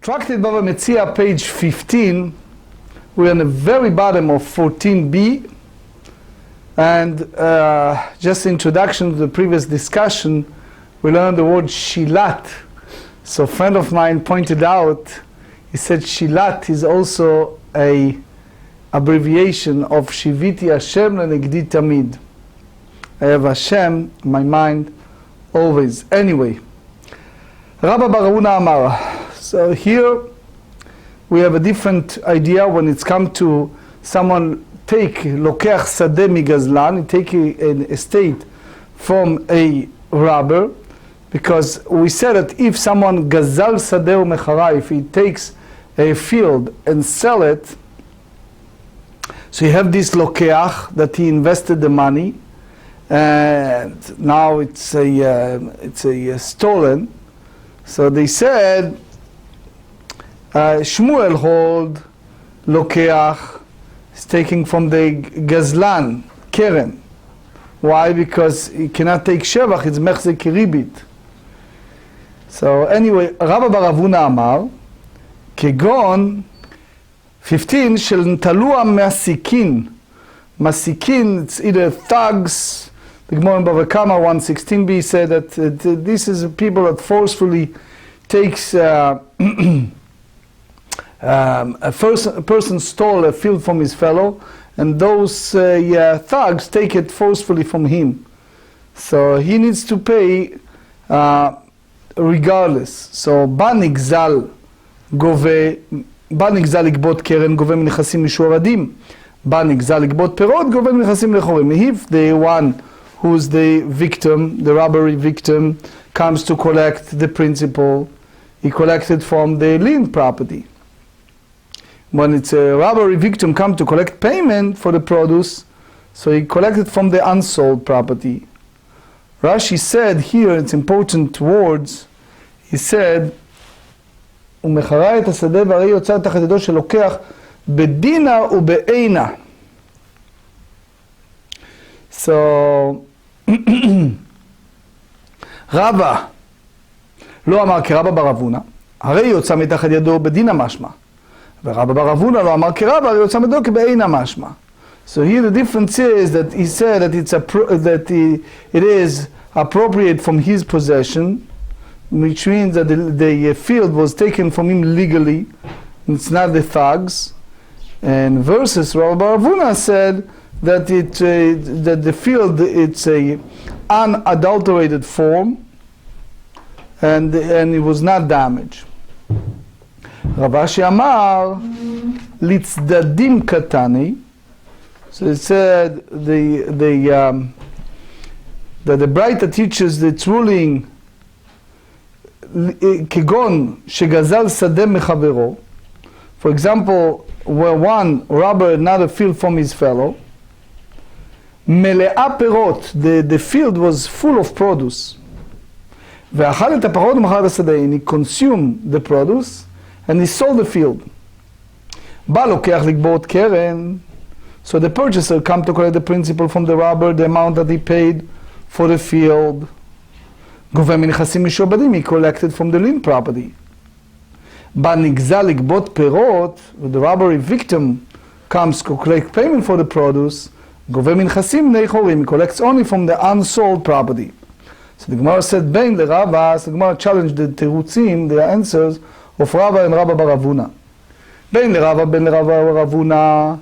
Tractate Bava Metzia, page 15. We're on the very bottom of 14b. And just introduction to the previous discussion, we learned the word shilat. So a friend of mine pointed out, he said shilat is also a abbreviation of Shiviti Hashem lenegdi tamid. I have Hashem in my mind always. Anyway, Rabbi Baravuna Amar. So here we have a different idea when it's come to someone take lokeach sadeh migazlan, take an estate from a robber, because we said that if someone gazal sadeh mechara, if he takes a field and sell it, so you have this lokeach that he invested the money, and now it's a stolen. So they said Shmuel hold lokeach is taking from the gazlan keren. Why? Because he cannot take shevach. It's mechzek ribit. So anyway, Rabbi Baravuna Amar kegon 15 shel talua masikin. Masikin, it's either thugs. The Gemara in Bava Kamma 116b said that this is people that forcefully takes a person stole a field from his fellow, and those thugs take it forcefully from him. So he needs to pay regardless. So banigzal לגבות קרן גובה מנכסים משועבדים. banigzal לגבות פירות גובה מנכסים לחורים. If the one who's the victim, the robbery victim, comes to collect the principal, he collected from the lien property. When it's a robbery victim come to collect payment for the produce, so he collected from the unsold property. Rashi said here, it's important words, he said, ומחרה את השדה והרי יוצא תחת ידו שלוקח בדינה ובעינה. So, רבא לא אמר כרבא ברבונה, הרי יוצא מתחת ידו בדינה משמע. ורבא ברבונה לא אמר כרבא, הרי יוצא מתחת ידו בעינה משמע. So here the difference is that he said that it is appropriate from his possession, which means that the field was taken from him legally, it's not the thugs. And versus Rabbi Baravuna said that that the field, it's a unadulterated form, and it was not damaged. Ravashi Amar litzdadim katani. So it said that the Braita teaches that it's ruling כגון שגזל שדה מחברו, for example, where one robber another field from his fellow, מלאה פירות, the field was full of produce, ואכל את הפירות ומכר את השדה, and he consumed the produce and he sold the field. בא לוקח לגבות קרן, so the purchaser come to collect the principal from the robber, the amount that he paid for the field. גובה מנכסים משועבדים, he collected from the lien property. בנגזל לגבות פירות, the robbery victim comes to collect payment for the produce, גובה מנכסים בני חורים, he collects only from the unsold property. So the Gemara said, בין לרבא, so the Gemara challenged the תירוצים, the answers of Rabba and Rabba Baravuna. בין לרבא ברבונה,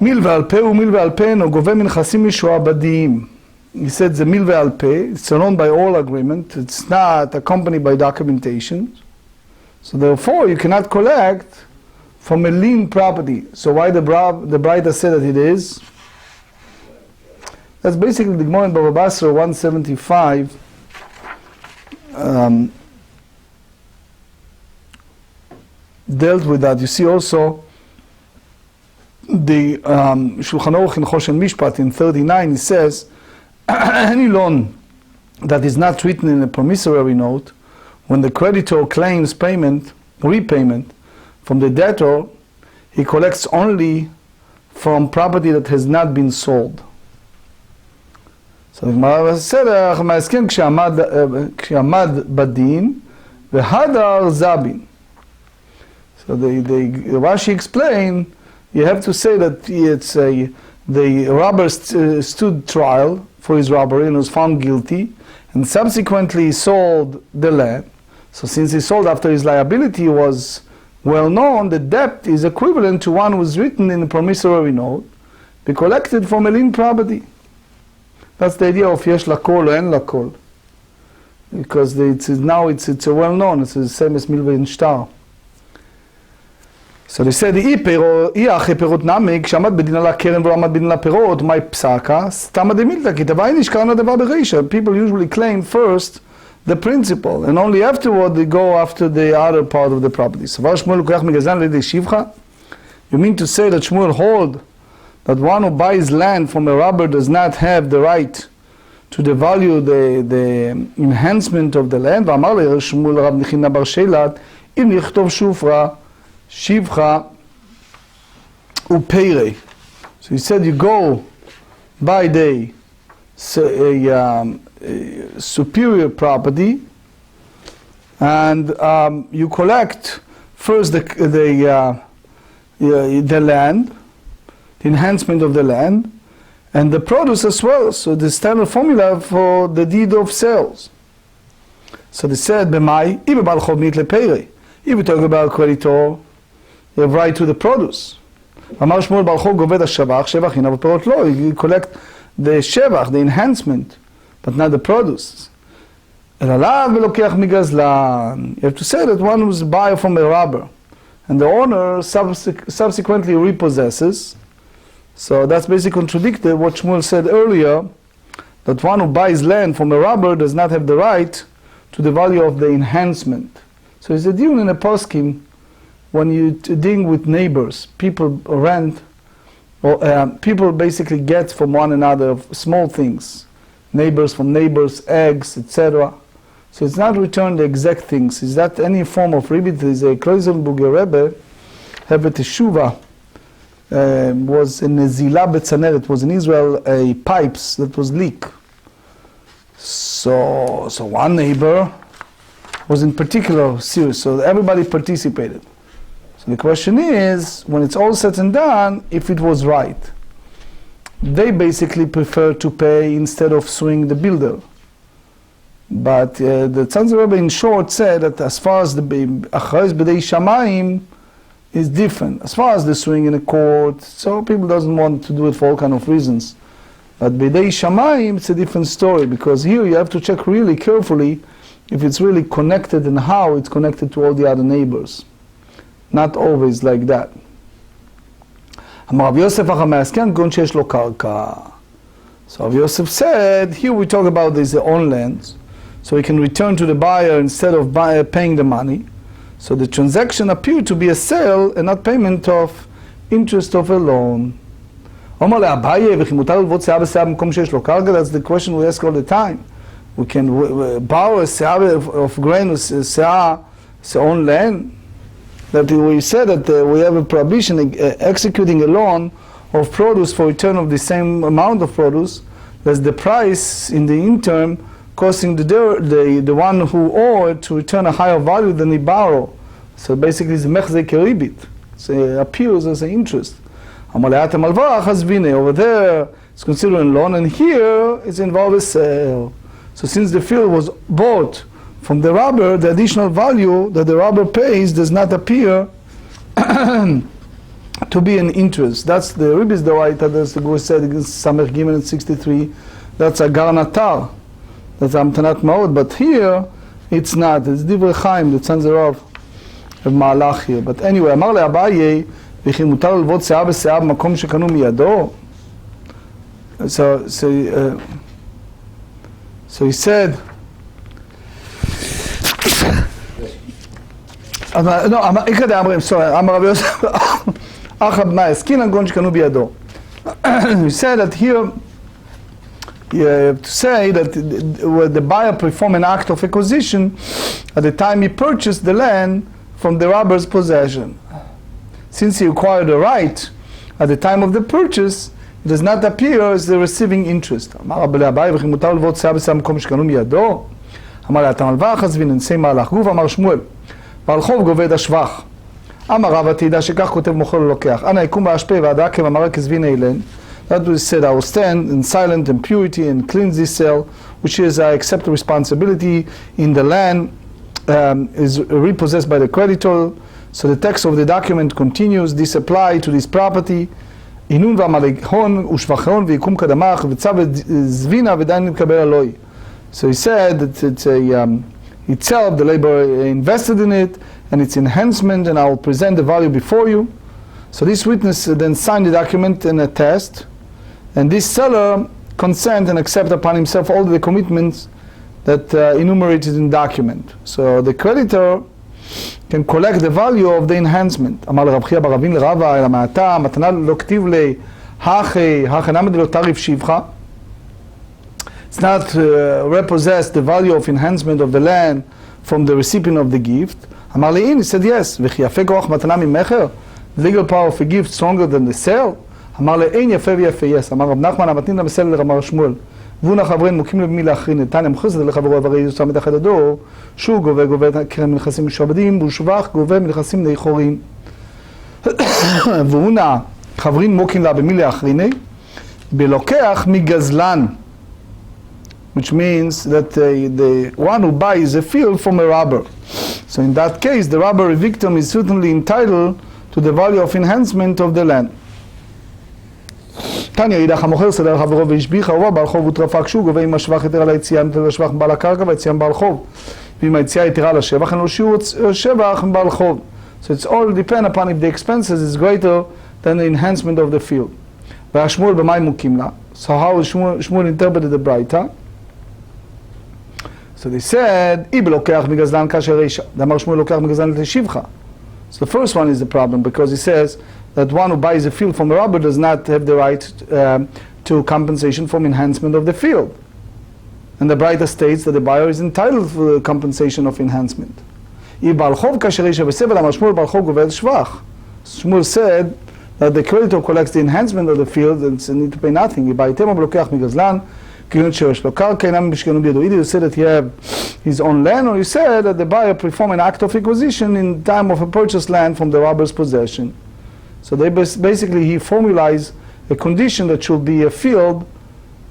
מיל ועל פה ומיל ועל פה, או גובה מנכסים משועבדים. He said the mil ve'al peh, it's known by oral agreement, it's not accompanied by documentation. So therefore you cannot collect from a lien property. So why the Braita said that it is? That's basically the Gemara in Bava Basra 175. Dealt with that. You see also the Shulchan Aruch in Choshen Mishpat in 39, he says, any loan that is not written in a promissory note, when the creditor claims repayment from the debtor, he collects only from property that has not been sold. So the Gemara said, כשעמד בדין והדר זבין. So Rashi explained, you have to say that the robber stood trial for his robbery and was found guilty, and subsequently he sold the land. So since he sold after his liability was well known, the debt is equivalent to one who was written in a promissory note, be collected from a lien property. That's the idea of yesh lakol or en lakol. Because now it's well known, it's the same as milva in shtar. So they said, אי אחרי פירות נמי, כשעמד בדין על הקרן ולא עמד בדין על הפירות, מהי פסקה? סתמא דמילתא, כי תבעי נשכרן הדבר ברישא. People usually claim first the principle, and only afterward they go after the other part of the property. סבר שמואל לוקח מגזלן לידי שבחה? You mean to say that Shmuel hold that one who buys land from a robber does not have the right to devalue the enhancement of the land? ואמר לי שמואל רב נחינא בר שילת, אם נכתוב שופרה, Shivcha upeire. So he said you go by the superior property and you collect first the land, the enhancement of the land, and the produce as well. So the standard formula for the deed of sales. So they said, "B'mai ibebal chov mit lepeire." If we talk about creditor, you have right to the produce. אמר שמואל בר חוב גובה את השבח, שבח הנה ופירות לא. You collect the שבח, the enhancement, but not the produce. אלא לאו ולוקח מגזלן. You have to say that one who's buyer from a robber, and the owner subsequently repossesses. So that's basically contradicted what Shmuel said earlier, that one who buys land from a robber does not have the right to the value of the enhancement. So it's a deal in a poskim. When you deal with neighbors, people rent, or people basically get from one another small things, neighbors from neighbors, eggs, etc. So it's not return the exact things. Is that any form of ribbit? Is a Kloisenburger Rebbe have a teshuva, was in Nezila Betzaner. It was in Israel a pipes that was leak. So one neighbor was in particular serious. So everybody participated. So the question is, when it's all said and done, if it was right. They basically prefer to pay instead of suing the builder. But the Tzanzer Rebbe in short said that as far as the Acharez B'dei Shamayim is different. As far as the suing in a court, so people doesn't want to do it for all kind of reasons. But B'dei Shamayim, it's a different story, because here you have to check really carefully if it's really connected and how it's connected to all the other neighbors. Not always like that. אמר רב יוסף החמאסקן גון שיש לו קרקע. So Rav Yosef said, here we talk about his own lands, so he can return to the buyer instead of paying the money. So the transaction appeared to be a sale and not payment of interest of a loan. אמר לאביי וכי מותר ללוות שיער בשיער במקום שיש לו קרקע? That's the question we ask all the time. We can borrow a שיער of grain or שיער, his own land. That we said that we have a prohibition executing a loan of produce for return of the same amount of produce as the price in the interim costing the one who owed to return a higher value than he borrowed. So basically it's mechzek ribit. So it appears as an interest. Over there it's considered a loan, and here it's involved a sale. So since the field was bought from the robber, the additional value that the robber pays does not appear to be an interest. That's the Ribis Doraita, that's the Gur said against Samech Gimel in 63. That's a Garnatar. That's Amtanat Ma'od. But here, it's not. It's Divrei Chaim, the Tzanzer of Ma'alach here. But anyway, אמר לאביי, וכי מותר ללוות שיער בשיער במקום שקנו מידו? So he said, אמר רבי יוסף אחא במאסקין הגון שקנו בידו. He said that here you have to say that the buyer performed an act of acquisition at the time he purchased the land from the robber's possession. Since he acquired the right at the time of the purchase, it does not appear as the receiving interest. אמר רבי לאביי וכי מותר ללוות שיער בשיער במקום שקנו מידו? אמר לה אתה מלווה חזבין נשיא מהלך גוף. אמר שמואל בעל חוב גובה את השבח, אמר רבא תדע שכך כותב מוכר ללוקח. אנא יקום באשפה ועדה כמאמר כזבין אילן. That was said, I will stand in silent and purity and cleanse this cell, which is I accept the responsibility in the land is repossessed by the creditor. So the text of the document continues, this apply to this property. Inun v'amalehon ushvachon v'yikum kadamach v'tzav zvina v'dain nitkaber aloi. So he said that it's itself, the labor invested in it, and its enhancement, and I will present the value before you. So this witness then signed the document and attest, and this seller consent and accept upon himself all the commitments that enumerated in the document. So the creditor can collect the value of the enhancement. אמר לרב חייא בר אבין לרבא אלא מעתה מתנה לא כתיב לי הכי נמד לו תעריף שבחה. It's not repossessed the value of enhancement of the land from the recipient of the gift. אמר לי, he said yes. וכי יפה כוח מתנה ממכר? Legal power of a gift stronger than the sale? אמר לי, אין יפה ויפה, yes. אמר רב נחמן, המתנין למסל לרמר שמואל. והוא חברין מוקים לבמי להכרין את תניה מחוסת לחברו עברי יוסם את אחד הדור, שהוא גובה קרן מנכסים משועבדים, והוא שבח גובה מנכסים נייחורים. והוא חברין מוקים לה במי להכריני, בלוקח מגזלן, which means that the one who buys a field from a robber. So in that case, the robbery victim is certainly entitled to the value of enhancement of the land. תניא ידח המוכר סדר חברו והשביחה ובא בעל חוב וטרפה כשהוא גובה עם השבח יתרה ליציאה נטל השבח מבעל הקרקע והיציאה מבעל חוב, ואם היציאה יתרה לשבח אין לו שיעור שבח מבעל חוב. So it's all depend upon if the expenses is greater than the enhancement of the field. והשמואל במה הם מוקים לה? So how Shmuel interpreted the Batra? So they said, אי בלוקח מגזלן כאשר אישה. דאמר שמואל לוקח מגזלן לשבחה. So the first one is the problem, because he says that one who buys a field from a robber does not have the right to compensation from enhancement of the field. And the Batra states that the buyer is entitled for the compensation of enhancement. Shmuel said that the creditor collects the enhancement of the field and need to pay nothing. Either you said that he have his own land, or you said that the buyer perform an act of acquisition in time of a purchased land from the robber's possession. So they basically he formalized a condition that should be a field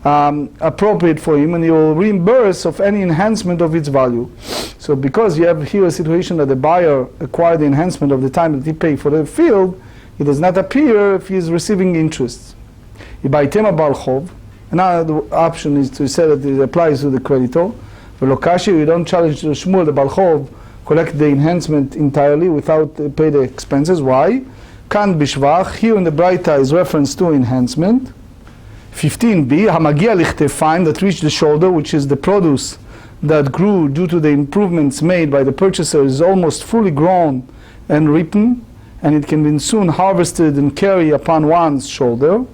appropriate for him, and he will reimburse of any enhancement of its value. So because you have here a situation that the buyer acquired the enhancement of the time that he paid for the field, it does not appear if he is receiving interest. Another option is to say that it applies to the creditor. You don't challenge the Shmuel, the Balchov, collect the enhancement entirely without pay the expenses. Why? Kan bishvach, here in the Batra is reference to enhancement. 15b, hamagia lichtefaim, that reached the shoulder, which is the produce that grew due to the improvements made by the purchaser, is almost fully grown and ripened, and it can be soon harvested and carried upon one's shoulder.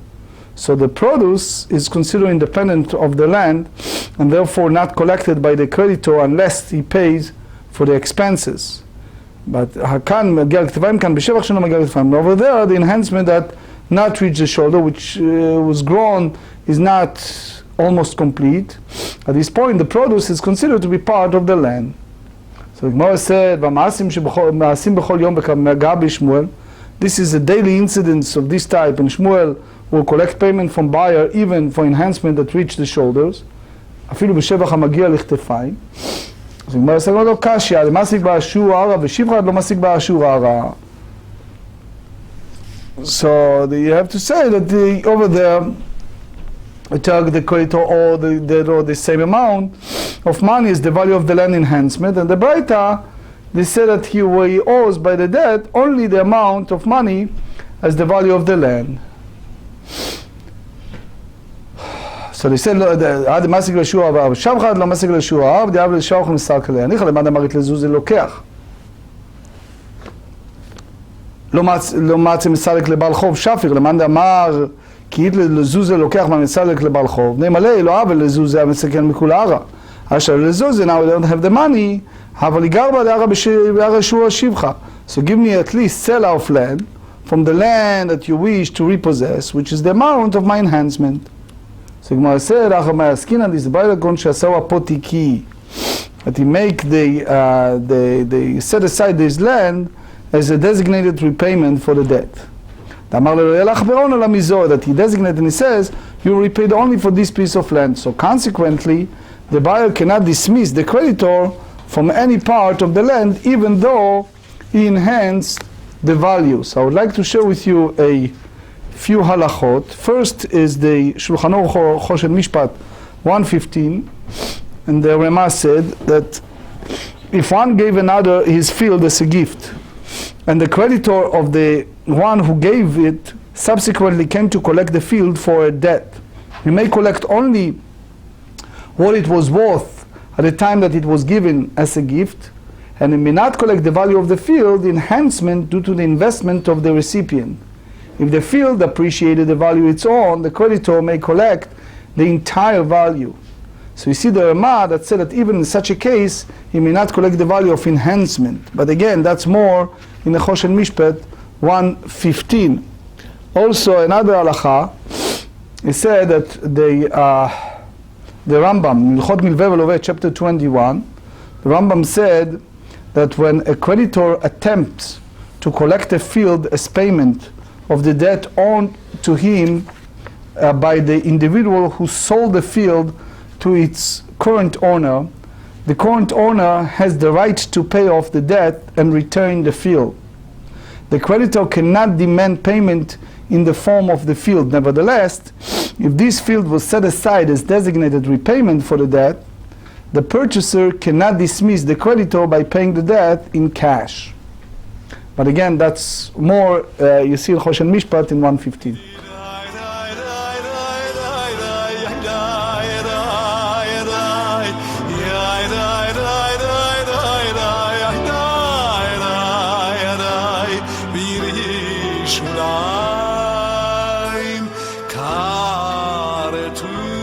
So the produce is considered independent of the land and therefore not collected by the creditor unless he pays for the expenses. But over there, the enhancement that not reach the shoulder, which was grown, is not almost complete. At this point, the produce is considered to be part of the land. So the Gemara said, this is a daily incidence of this type, and Shmuel will collect payment from buyer even for enhancement that reach the shoulders. אפילו בשבח המגיע לכתפיים. אז הוא אומר, סגור לו קשיא, למסיק באשור הרע, ושבחה לא מסיק באשור הרע. So you have to say that over there, the creditor or the same amount of money is the value of the land enhancement, and the Batra, they say that he owes by the debt only the amount of money as the value of the land. So they said, עד מסיק לשיעור הרע, ושבחה לא מסיק לשיעור הרע, ודיאב לשעוך ומסתלק עליה. ניחא למד אמרית לזוז זה לוקח. לא מצא מסלק לבעל חוב שפיר, למד אמר כי לזוז זה לוקח מהמסלק לבעל חוב. נאמלא, לא עוול לזוז זה המסכן מכול הרע. אשר לזוז זה, now we don't have the money, אבל יגר בה להרע בהרע שיעור השבחה. So give me at least seller of land from the land that you wish to repossess, which is the amount of my enhancement. So Gemara said, Aramaic, this Bible going to show a potiki, that he make they set aside this land as a designated repayment for the debt. That he designated and he says, you repaid only for this piece of land. So consequently, the buyer cannot dismiss the creditor from any part of the land, even though he enhanced the value. So I would like to share with you a few halachot. First is the Shulchan Aruch Choshen Mishpat 115, and the Rama said that if one gave another his field as a gift, and the creditor of the one who gave it subsequently came to collect the field for a debt, he may collect only what it was worth at the time that it was given as a gift, and he may not collect the value of the field enhancement due to the investment of the recipient. If the field appreciated the value its own, the creditor may collect the entire value. So you see the Rama that said that even in such a case, he may not collect the value of enhancement. But again, that's more in the Choshen Mishpat 115. Also another halacha, he said that the Rambam, Milchot Milveh Veloveh, chapter 21, the Rambam said that when a creditor attempts to collect a field as payment of the debt owed to him by the individual who sold the field to its current owner, the current owner has the right to pay off the debt and return the field. The creditor cannot demand payment in the form of the field. Nevertheless, if this field was set aside as designated repayment for the debt, the purchaser cannot dismiss the creditor by paying the debt in cash. But again, that's more, you see in Choshen Mishpat in 115. Kar tu